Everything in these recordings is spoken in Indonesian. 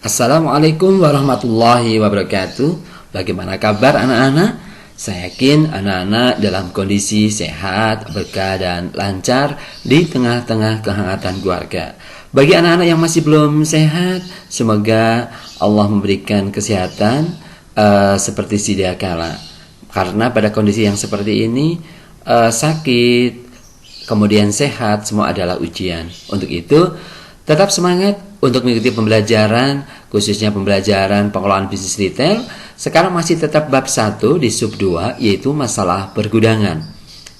Assalamualaikum warahmatullahi wabarakatuh. Bagaimana kabar anak-anak? Saya yakin anak-anak dalam kondisi sehat, berkah, dan lancar di tengah-tengah kehangatan keluarga. Bagi anak-anak yang masih belum sehat, semoga Allah memberikan kesehatan seperti sedia kala. Karena pada kondisi yang seperti ini, sakit, kemudian sehat, semua adalah ujian. Untuk itu, tetap semangat untuk mengikuti pembelajaran, khususnya pembelajaran pengelolaan bisnis retail. Sekarang masih tetap bab 1 di sub 2, yaitu masalah pergudangan.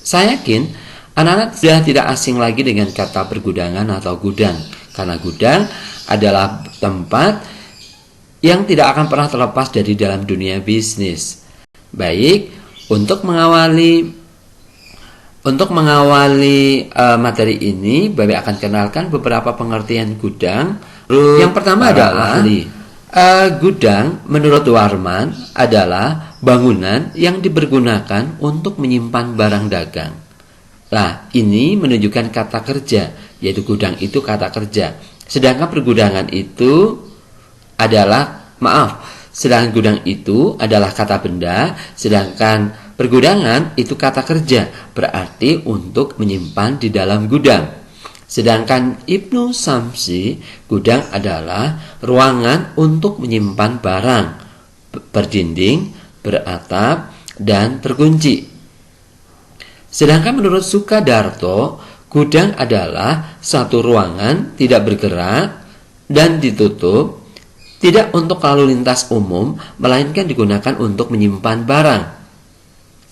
Saya yakin anak-anak sudah tidak asing lagi dengan kata pergudangan atau gudang, karena gudang adalah tempat yang tidak akan pernah terlepas dari dalam dunia bisnis. Baik, untuk mengawali materi ini, Babe akan kenalkan beberapa pengertian gudang. Yang pertama adalah gudang menurut Warman adalah bangunan yang dipergunakan untuk menyimpan barang dagang. Nah, ini menunjukkan kata kerja, yaitu gudang itu kata kerja. Sedangkan pergudangan itu adalah gudang itu adalah kata benda, sedangkan pergudangan itu kata kerja, berarti untuk menyimpan di dalam gudang. Sedangkan Ibnu Samsi, gudang adalah ruangan untuk menyimpan barang, berdinding, beratap, dan terkunci. Sedangkan menurut Sukadarto, gudang adalah satu ruangan tidak bergerak dan ditutup, tidak untuk lalu lintas umum, melainkan digunakan untuk menyimpan barang.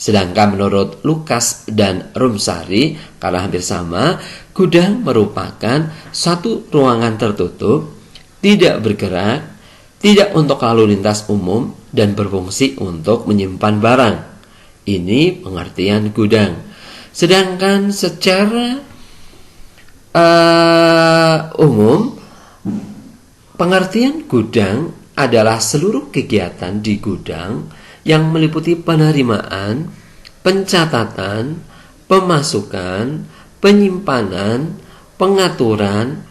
Sedangkan menurut Lukas dan Rumsari, karena hampir sama, gudang merupakan satu ruangan tertutup, tidak bergerak, tidak untuk lalu lintas umum, dan berfungsi untuk menyimpan barang. Ini pengertian gudang. Sedangkan secara umum, pengertian gudang adalah seluruh kegiatan di gudang yang meliputi penerimaan, pencatatan, pemasukan, penyimpanan, pengaturan,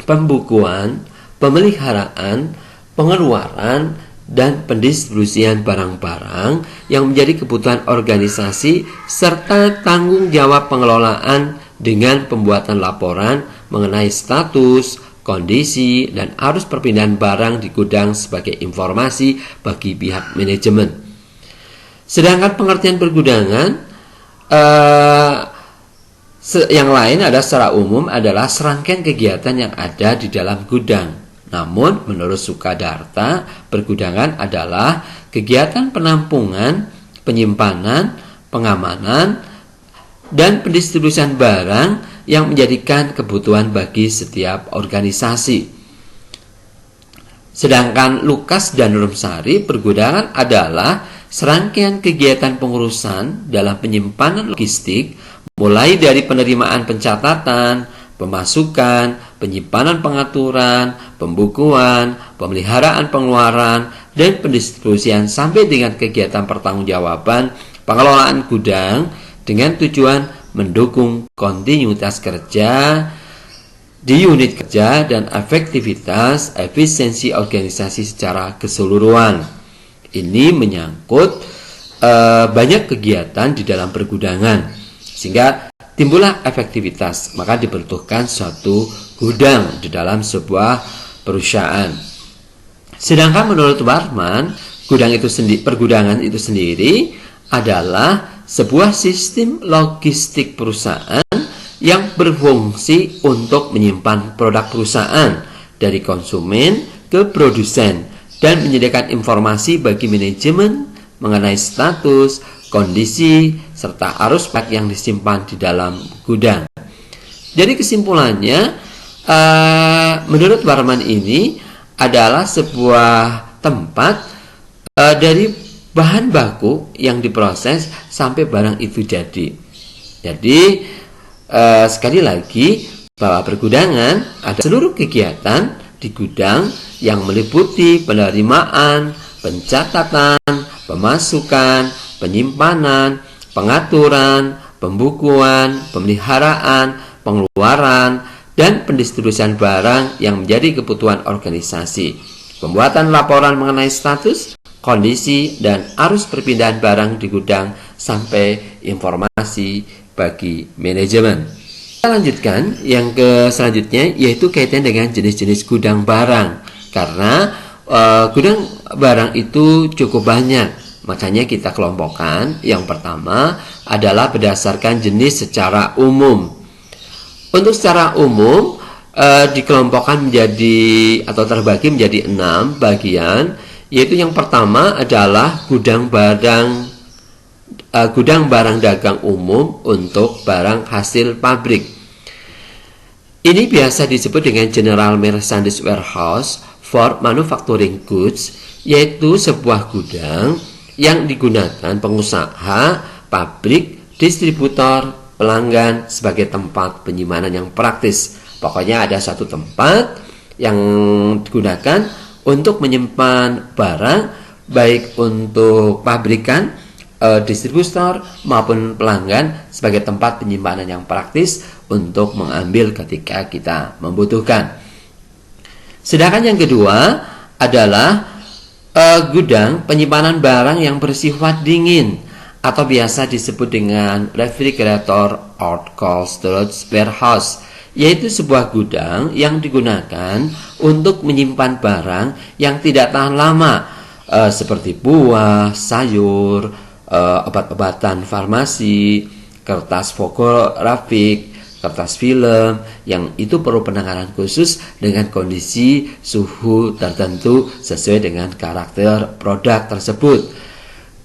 pembukuan, pemeliharaan, pengeluaran, dan pendistribusian barang-barang yang menjadi kebutuhan organisasi serta tanggung jawab pengelolaan dengan pembuatan laporan mengenai status, kondisi, dan arus perpindahan barang di gudang sebagai informasi bagi pihak manajemen. Sedangkan pengertian pergudangan yang lain ada secara umum adalah serangkaian kegiatan yang ada di dalam gudang. Namun menurut Sukadarta, pergudangan adalah kegiatan penampungan, penyimpanan, pengamanan, dan pendistribusian barang yang menjadikan kebutuhan bagi setiap organisasi. Sedangkan Lukas dan Rumsari, pergudangan adalah serangkaian kegiatan pengurusan dalam penyimpanan logistik, mulai dari penerimaan pencatatan, pemasukan, penyimpanan pengaturan, pembukuan, pemeliharaan pengeluaran, dan pendistribusian sampai dengan kegiatan pertanggungjawaban pengelolaan gudang dengan tujuan mendukung kontinuitas kerja di unit kerja dan efektivitas efisiensi organisasi secara keseluruhan. Ini menyangkut banyak kegiatan di dalam pergudangan, sehingga timbullah efektivitas. Maka dibutuhkan suatu gudang di dalam sebuah perusahaan. Sedangkan menurut Warman, pergudangan itu sendiri adalah sebuah sistem logistik perusahaan yang berfungsi untuk menyimpan produk perusahaan dari konsumen ke produsen dan menyediakan informasi bagi manajemen mengenai status, kondisi, serta arus barang yang disimpan di dalam gudang. Jadi kesimpulannya, menurut Warman ini adalah sebuah tempat dari bahan baku yang diproses sampai barang itu jadi. Jadi sekali lagi bahwa pergudangan ada seluruh kegiatan di gudang yang meliputi penerimaan, pencatatan, pemasukan, penyimpanan, pengaturan, pembukuan, pemeliharaan, pengeluaran, dan pendistribusian barang yang menjadi kebutuhan organisasi. pembuatan laporan mengenai status, kondisi, dan arus perpindahan barang di gudang, sampai informasi bagi manajemen. Kita lanjutkan yang selanjutnya, yaitu kaitan dengan jenis-jenis gudang barang. Karena gudang barang itu cukup banyak, makanya kita kelompokkan. Yang pertama adalah berdasarkan jenis secara umum. Untuk secara umum dikelompokkan menjadi atau terbagi menjadi 6 bagian, yaitu yang pertama adalah gudang barang dagang umum untuk barang hasil pabrik. Ini biasa disebut dengan General Merchandise Warehouse for Manufacturing Goods, yaitu sebuah gudang yang digunakan pengusaha, pabrik, distributor, pelanggan sebagai tempat penyimpanan yang praktis. Pokoknya ada satu tempat yang digunakan untuk menyimpan barang, baik untuk pabrikan, distributor maupun pelanggan, sebagai tempat penyimpanan yang praktis untuk mengambil ketika kita membutuhkan. Sedangkan yang kedua adalah gudang penyimpanan barang yang bersifat dingin, atau biasa disebut dengan refrigerator or cold storage warehouse, yaitu sebuah gudang yang digunakan untuk menyimpan barang yang tidak tahan lama, seperti buah, sayur, obat-obatan farmasi, kertas fotografik, kertas film, yang itu perlu penanganan khusus dengan kondisi suhu tertentu sesuai dengan karakter produk tersebut.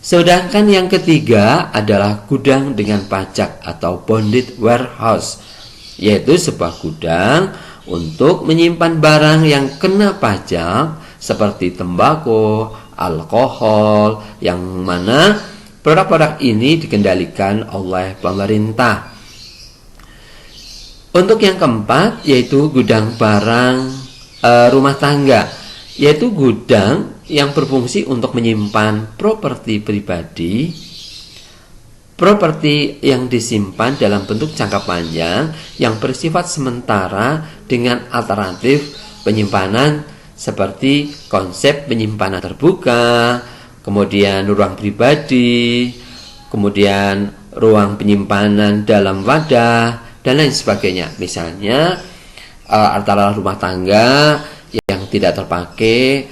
Sedangkan yang ketiga adalah gudang dengan pajak atau bonded warehouse, yaitu sebuah gudang untuk menyimpan barang yang kena pajak seperti tembakau, alkohol, yang mana produk-produk ini dikendalikan oleh pemerintah. Untuk yang keempat yaitu gudang barang rumah tangga, yaitu gudang yang berfungsi untuk menyimpan properti pribadi, properti yang disimpan dalam bentuk jangka panjang yang bersifat sementara dengan alternatif penyimpanan seperti konsep penyimpanan terbuka, kemudian ruang pribadi, kemudian ruang penyimpanan dalam wadah, dan lain sebagainya. Misalnya antara rumah tangga yang tidak terpakai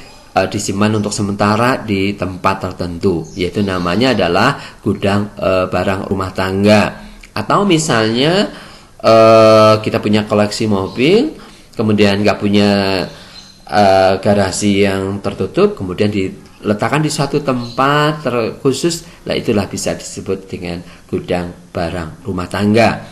disimpan untuk sementara di tempat tertentu, yaitu namanya adalah gudang barang rumah tangga. Atau misalnya kita punya koleksi mobil, kemudian nggak punya garasi yang tertutup, kemudian diletakkan di suatu tempat terkhusus, lah itulah bisa disebut dengan gudang barang rumah tangga.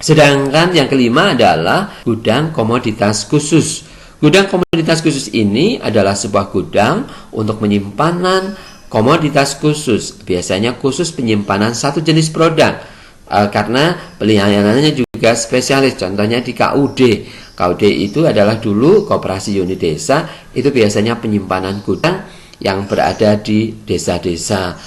Sedangkan yang kelima adalah gudang komoditas khusus. Gudang komoditas khusus ini adalah sebuah gudang untuk penyimpanan komoditas khusus, biasanya khusus penyimpanan satu jenis produk, karena pelayanannya juga spesialis. Contohnya di KUD. KUD itu adalah dulu Koperasi Unit Desa, itu biasanya penyimpanan gudang yang berada di desa-desa.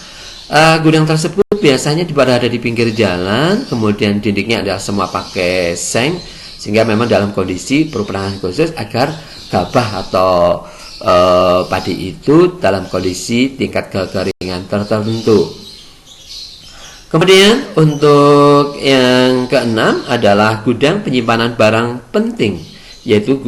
Gudang tersebut biasanya berada di pinggir jalan, kemudian dindingnya adalah semua pakai seng, sehingga memang dalam kondisi perlu penanganan khusus agar gabah atau padi itu dalam kondisi tingkat kekeringan tertentu. Kemudian untuk yang keenam adalah gudang penyimpanan barang penting, yaitu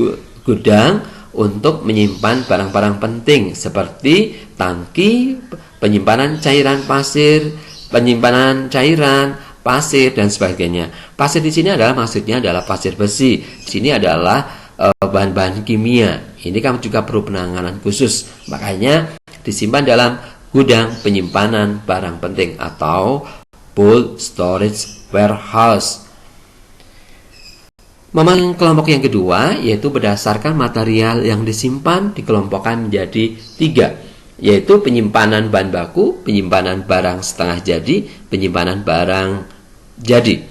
gudang untuk menyimpan barang-barang penting seperti tangki, penyimpanan cairan pasir, penyimpanan cairan, pasir, dan sebagainya. Pasir di sini maksudnya adalah pasir besi. Di sini adalah bahan-bahan kimia. Ini kan juga perlu penanganan khusus. Makanya disimpan dalam gudang penyimpanan barang penting atau bulk storage warehouse. Memang kelompok yang kedua yaitu berdasarkan material yang disimpan dikelompokkan menjadi 3, yaitu penyimpanan bahan baku, penyimpanan barang setengah jadi, penyimpanan barang jadi.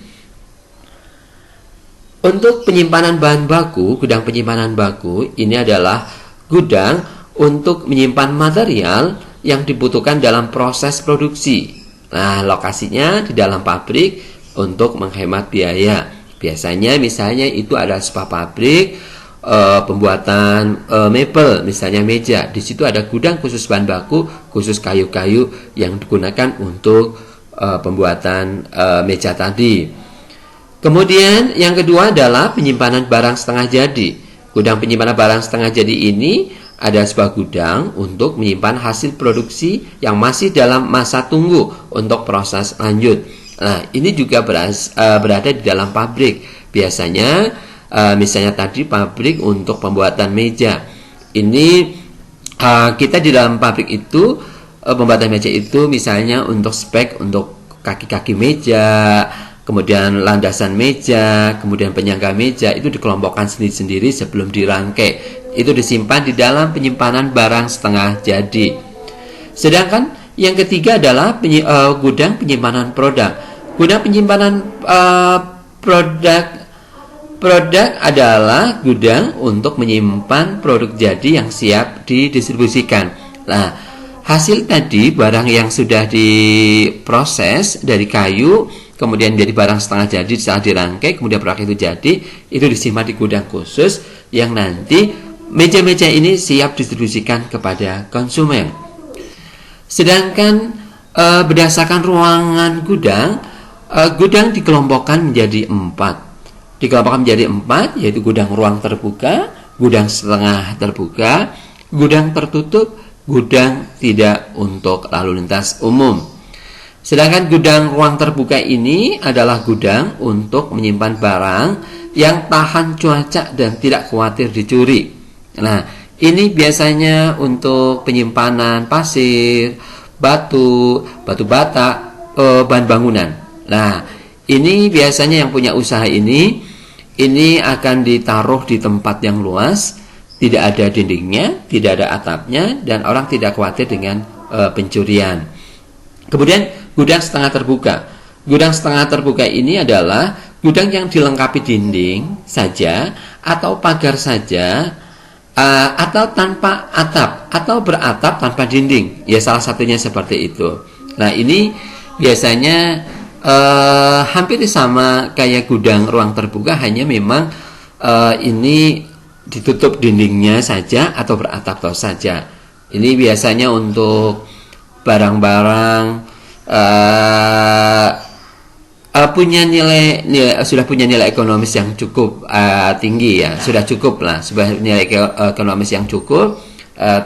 Untuk penyimpanan bahan baku, gudang penyimpanan baku ini adalah gudang untuk menyimpan material yang dibutuhkan dalam proses produksi. Nah, lokasinya di dalam pabrik untuk menghemat biaya. Biasanya misalnya itu ada sebuah pabrik pembuatan mebel, misalnya meja. Di situ ada gudang khusus bahan baku, khusus kayu-kayu yang digunakan untuk pembuatan meja tadi. Kemudian yang kedua adalah penyimpanan barang setengah jadi. Gudang penyimpanan barang setengah jadi ini ada sebuah gudang untuk menyimpan hasil produksi yang masih dalam masa tunggu untuk proses lanjut. Nah, ini juga berada di dalam pabrik. Biasanya misalnya tadi pabrik untuk pembuatan meja. Ini kita di dalam pabrik itu pembuatan meja itu misalnya untuk spek untuk kaki-kaki meja, kemudian landasan meja, kemudian penyangga meja itu dikelompokkan sendiri-sendiri sebelum dirangkai. Itu disimpan di dalam penyimpanan barang setengah jadi. Sedangkan yang ketiga adalah gudang penyimpanan produk. Gudang penyimpanan produk adalah gudang untuk menyimpan produk jadi yang siap didistribusikan. Nah, hasil tadi barang yang sudah diproses dari kayu, kemudian jadi barang setengah jadi setelah dirangkai, kemudian produk itu jadi, itu disimpan di gudang khusus yang nanti meja-meja ini siap distribusikan kepada konsumen. Sedangkan berdasarkan ruangan gudang, gudang dikelompokkan menjadi 4. Dikelompokkan menjadi 4, yaitu gudang ruang terbuka, gudang setengah terbuka, gudang tertutup, gudang tidak untuk lalu lintas umum. Sedangkan gudang ruang terbuka ini adalah gudang untuk menyimpan barang yang tahan cuaca dan tidak khawatir dicuri. Nah, ini biasanya untuk penyimpanan pasir, batu bata, bahan bangunan. Nah, ini biasanya yang punya usaha ini akan ditaruh di tempat yang luas, tidak ada dindingnya, tidak ada atapnya, dan orang tidak khawatir dengan pencurian. Kemudian gudang setengah terbuka. Gudang setengah terbuka ini adalah gudang yang dilengkapi dinding saja atau pagar saja, atau tanpa atap, atau beratap tanpa dinding. Ya, salah satunya seperti itu. Nah, ini biasanya hampir sama kayak gudang ruang terbuka, hanya memang ini ditutup dindingnya saja atau beratap saja. Ini biasanya untuk barang-barang sudah punya nilai ekonomis yang cukup tinggi, ya, sudah cukup lah, sudah nilai ekonomis yang cukup,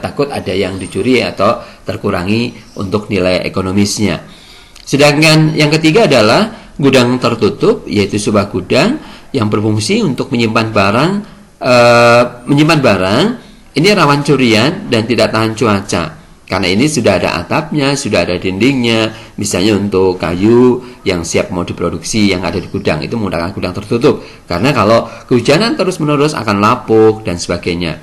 takut ada yang dicuri atau terkurangi untuk nilai ekonomisnya. Sedangkan yang ketiga adalah gudang tertutup, yaitu sebuah gudang yang berfungsi untuk menyimpan barang. Ini rawan curian dan tidak tahan cuaca, karena ini sudah ada atapnya, sudah ada dindingnya. Misalnya untuk kayu yang siap mau diproduksi yang ada di gudang, itu menggunakan gudang tertutup, karena kalau kehujanan terus-menerus akan lapuk dan sebagainya.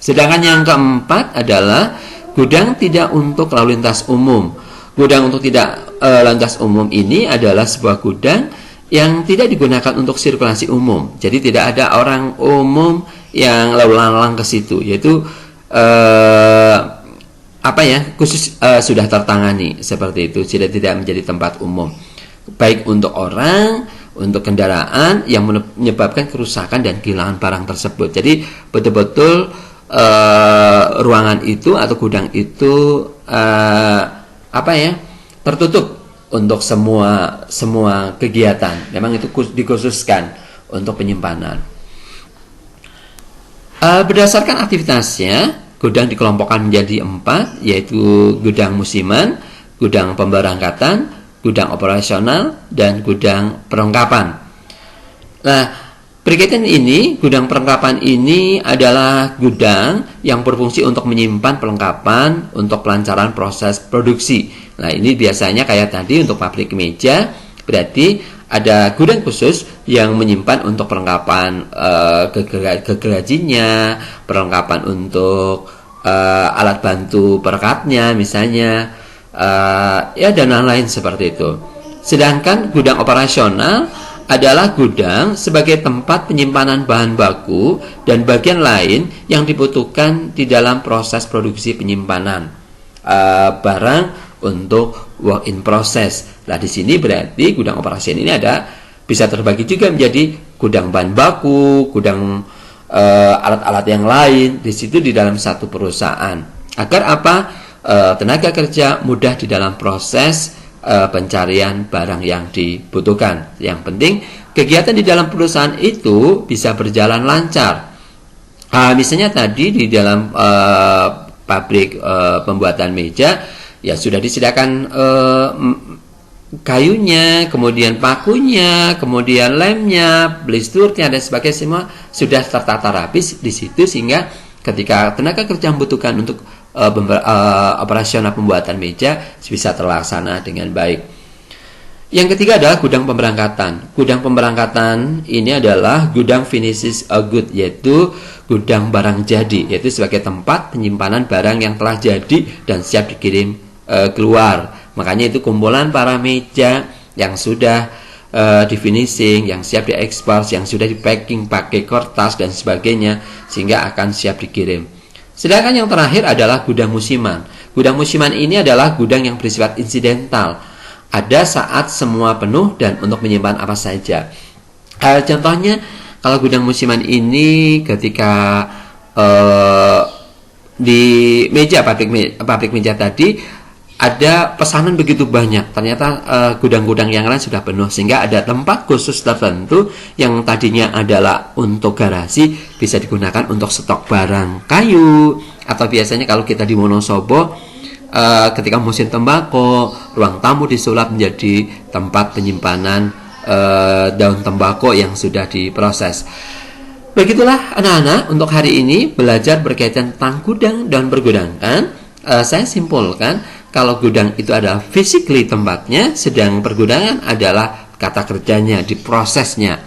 Sedangkan yang keempat adalah gudang tidak untuk lalu lintas umum. Gudang untuk tidak lantas umum ini adalah sebuah gudang yang tidak digunakan untuk sirkulasi umum. Jadi tidak ada orang umum yang lalu lalang ke situ, yaitu khusus sudah tertangani seperti itu, tidak menjadi tempat umum, baik untuk orang, untuk kendaraan yang menyebabkan kerusakan dan kehilangan barang tersebut. Jadi betul-betul ruangan itu atau gudang itu tertutup untuk semua kegiatan. Memang itu dikhususkan untuk penyimpanan. Berdasarkan aktivitasnya, gudang dikelompokkan menjadi 4, yaitu gudang musiman, gudang pemberangkatan, gudang operasional, dan gudang perlengkapan. Nah, berkaitan ini, gudang perlengkapan ini adalah gudang yang berfungsi untuk menyimpan perlengkapan untuk kelancaran proses produksi. Nah, ini biasanya kayak tadi untuk pabrik meja, berarti ada gudang khusus yang menyimpan untuk perlengkapan gergajinya, perlengkapan untuk alat bantu perekatnya misalnya, dan lain-lain seperti itu. Sedangkan gudang operasional adalah gudang sebagai tempat penyimpanan bahan baku dan bagian lain yang dibutuhkan di dalam proses produksi penyimpanan barang untuk work in process. Nah, di sini berarti gudang operasi ini bisa terbagi juga menjadi gudang bahan baku, gudang alat-alat yang lain di situ di dalam satu perusahaan. Agar apa? Tenaga kerja mudah di dalam proses pencarian barang yang dibutuhkan. Yang penting kegiatan di dalam perusahaan itu bisa berjalan lancar. Misalnya tadi di dalam pabrik pembuatan meja, ya sudah disediakan kayunya, kemudian pakunya, kemudian lemnya, blisternya dan sebagainya, semua sudah tertata rapi di situ, sehingga ketika tenaga kerja membutuhkan untuk operasional pembuatan meja bisa terlaksana dengan baik. Yang ketiga adalah gudang pemberangkatan. Gudang pemberangkatan ini adalah gudang finishes a good, yaitu gudang barang jadi, yaitu sebagai tempat penyimpanan barang yang telah jadi dan siap dikirim keluar. Makanya itu kumpulan para meja yang sudah di finishing, yang siap diekspor, yang sudah di packing pakai kertas dan sebagainya, sehingga akan siap dikirim. Sedangkan yang terakhir adalah gudang musiman. Gudang musiman ini adalah gudang yang bersifat insidental. Ada saat semua penuh dan untuk menyimpan apa saja. Contohnya, kalau gudang musiman ini ketika di meja pabrik meja tadi ada pesanan begitu banyak, ternyata gudang-gudang yang lain sudah penuh, sehingga ada tempat khusus tertentu yang tadinya adalah untuk garasi bisa digunakan untuk stok barang kayu. Atau biasanya kalau kita di Wonosobo, ketika musim tembakau, ruang tamu disulap menjadi tempat penyimpanan daun tembakau yang sudah diproses. Begitulah anak-anak, untuk hari ini belajar berkaitan tentang gudang dan pergudangan. Saya simpulkan, kalau gudang itu adalah physically tempatnya, sedang pergudangan adalah kata kerjanya, di prosesnya.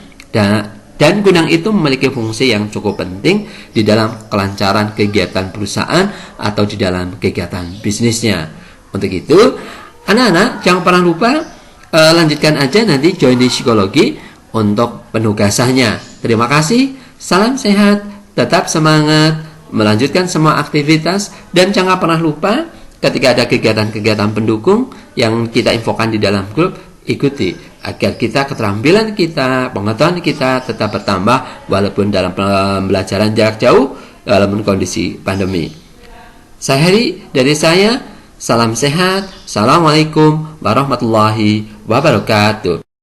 Dan gudang itu memiliki fungsi yang cukup penting di dalam kelancaran kegiatan perusahaan atau di dalam kegiatan bisnisnya. Untuk itu, anak-anak jangan pernah lupa lanjutkan aja nanti joining psikologi untuk penugasannya. Terima kasih, salam sehat, tetap semangat melanjutkan semua aktivitas, dan jangan pernah lupa ketika ada kegiatan-kegiatan pendukung yang kita infokan di dalam grup, ikuti agar kita keterampilan kita, pengetahuan kita tetap bertambah walaupun dalam pembelajaran jarak jauh dalam kondisi pandemi. Saya Heri, dari saya, salam sehat, assalamualaikum warahmatullahi wabarakatuh.